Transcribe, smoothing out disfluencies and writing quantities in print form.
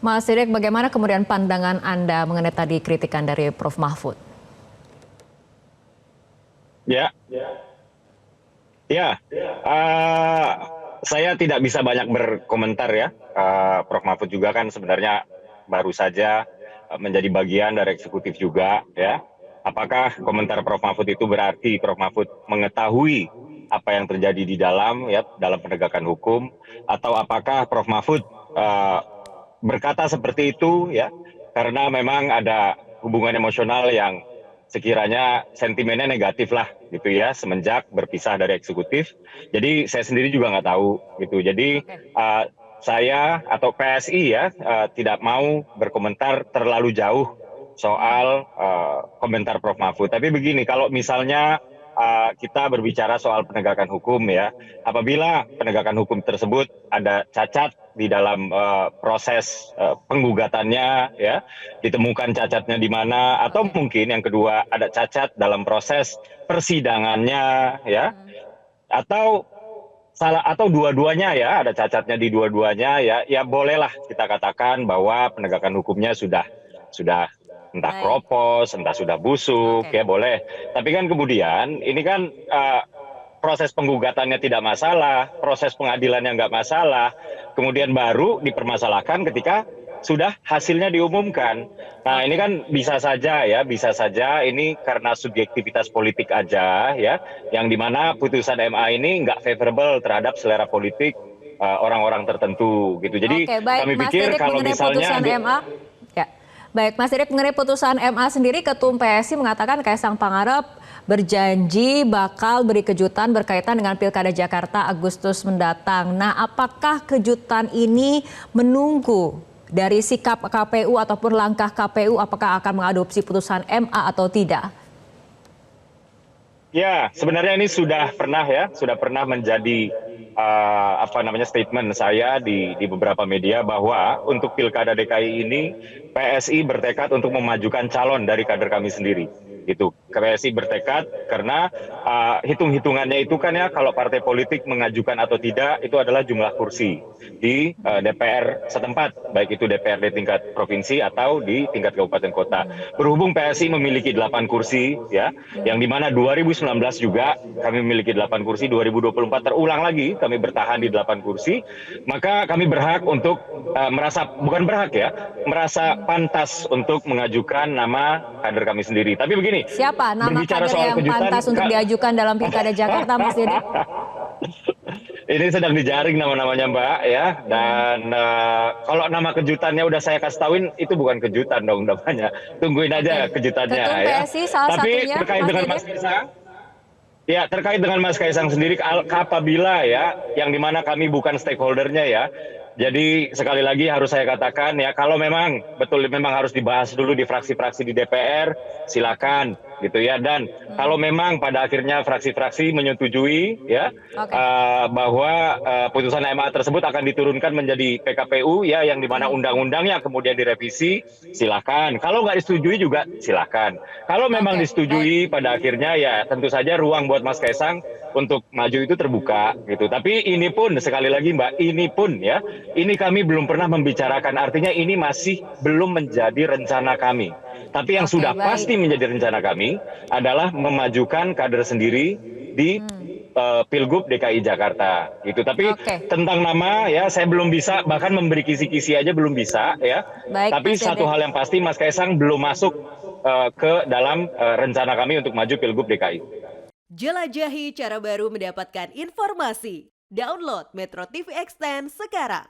Mas Sidik, bagaimana kemudian pandangan Anda mengenai tadi kritikan dari Prof. Mahfud? Ya, ya, eh, saya tidak bisa banyak berkomentar ya. Prof. Mahfud juga kan sebenarnya baru saja menjadi bagian dari eksekutif juga ya. Apakah komentar Prof. Mahfud itu berarti Prof. Mahfud mengetahui apa yang terjadi di dalam ya dalam penegakan hukum, atau apakah Prof. Mahfud eh, berkata seperti itu ya karena memang ada hubungan emosional yang sekiranya sentimennya negatif lah gitu ya semenjak berpisah dari eksekutif. Jadi saya sendiri juga nggak tahu gitu. Jadi Oke. saya atau PSI ya tidak mau berkomentar terlalu jauh soal komentar Prof. Mahfud. Tapi begini, kalau misalnya kita berbicara soal penegakan hukum ya, apabila penegakan hukum tersebut ada cacat di dalam proses penggugatannya ya, ditemukan cacatnya di mana, atau Oke. mungkin yang kedua ada cacat dalam proses persidangannya ya, atau salah, atau dua-duanya ya, ada cacatnya di dua-duanya ya, ya bolehlah kita katakan bahwa penegakan hukumnya sudah entah Baik. kropos, entah sudah busuk Oke. ya, boleh. Tapi kan kemudian ini kan proses penggugatannya tidak masalah, proses pengadilannya nggak masalah, kemudian baru dipermasalahkan ketika sudah hasilnya diumumkan. Nah ini Oke. kan bisa saja ya, bisa saja ini karena subjektivitas politik aja ya, yang dimana putusan MA ini nggak favorable terhadap selera politik orang-orang tertentu gitu. Jadi Oke, baik kami Mas pikir Sidik kalau mengenai misalnya putusan MA. Ya. Baik, Mas Sidik mengenai putusan MA sendiri, Ketum PSI mengatakan Kaisang Pangarep berjanji bakal beri kejutan berkaitan dengan Pilkada Jakarta Agustus mendatang. Nah, apakah kejutan ini menunggu dari sikap KPU ataupun langkah KPU, apakah akan mengadopsi putusan MA atau tidak? ya sebenarnya ini sudah pernah menjadi statement saya di beberapa media bahwa untuk Pilkada DKI ini PSI bertekad untuk memajukan calon dari kader kami sendiri. Itu PSI bertekad karena hitung-hitungannya itu kan ya, kalau partai politik mengajukan atau tidak itu adalah jumlah kursi di DPR setempat, baik itu DPRD tingkat provinsi atau di tingkat kabupaten kota. Berhubung PSI memiliki 8 kursi ya, yang dimana 2019 juga kami memiliki 8 kursi, 2024 terulang lagi kami bertahan di 8 kursi, maka kami berhak untuk merasa pantas untuk mengajukan nama kader kami sendiri. Tapi begini, Siapa nama berbicara kader soal yang kejutan, pantas untuk diajukan dalam Pilkada Jakarta, Mas Sidik? ini sedang dijaring nama-namanya Mbak ya. Dan kalau nama kejutannya udah saya kasih tauin, itu bukan kejutan dong namanya. Tungguin aja Oke. kejutannya Ketum ya. PSI salah Tapi satunya, terkait Mas dengan Sidik? Mas Kaisang, ya terkait dengan Mas Kaisang sendiri, apabila ya, yang dimana kami bukan stakeholdernya ya. Jadi sekali lagi harus saya katakan ya, kalau memang betul memang harus dibahas dulu di fraksi-fraksi di DPR, silakan gitu ya. Dan kalau memang pada akhirnya fraksi-fraksi menyetujui ya Oke. bahwa putusan MA tersebut akan diturunkan menjadi PKPU ya, yang dimana undang-undangnya kemudian direvisi, silakan. Kalau nggak disetujui juga silakan. Kalau memang Oke, baik. disetujui pada akhirnya ya tentu saja ruang buat Mas Kaisang untuk maju itu terbuka gitu. Tapi ini pun sekali lagi Mbak, ini pun ya, ini kami belum pernah membicarakan, artinya ini masih belum menjadi rencana kami. Tapi yang Oke, sudah baik. pasti menjadi rencana kami adalah memajukan kader sendiri di Pilgub DKI Jakarta gitu. Tapi Oke. tentang nama ya saya belum bisa, bahkan memberi kisi-kisi aja belum bisa ya. Baik, Tapi Mas satu Sidik. hal yang pasti, Mas Kaisang belum masuk ke dalam rencana kami untuk maju Pilgub DKI. Jelajahi cara baru mendapatkan informasi. Download Metro TV Extend sekarang.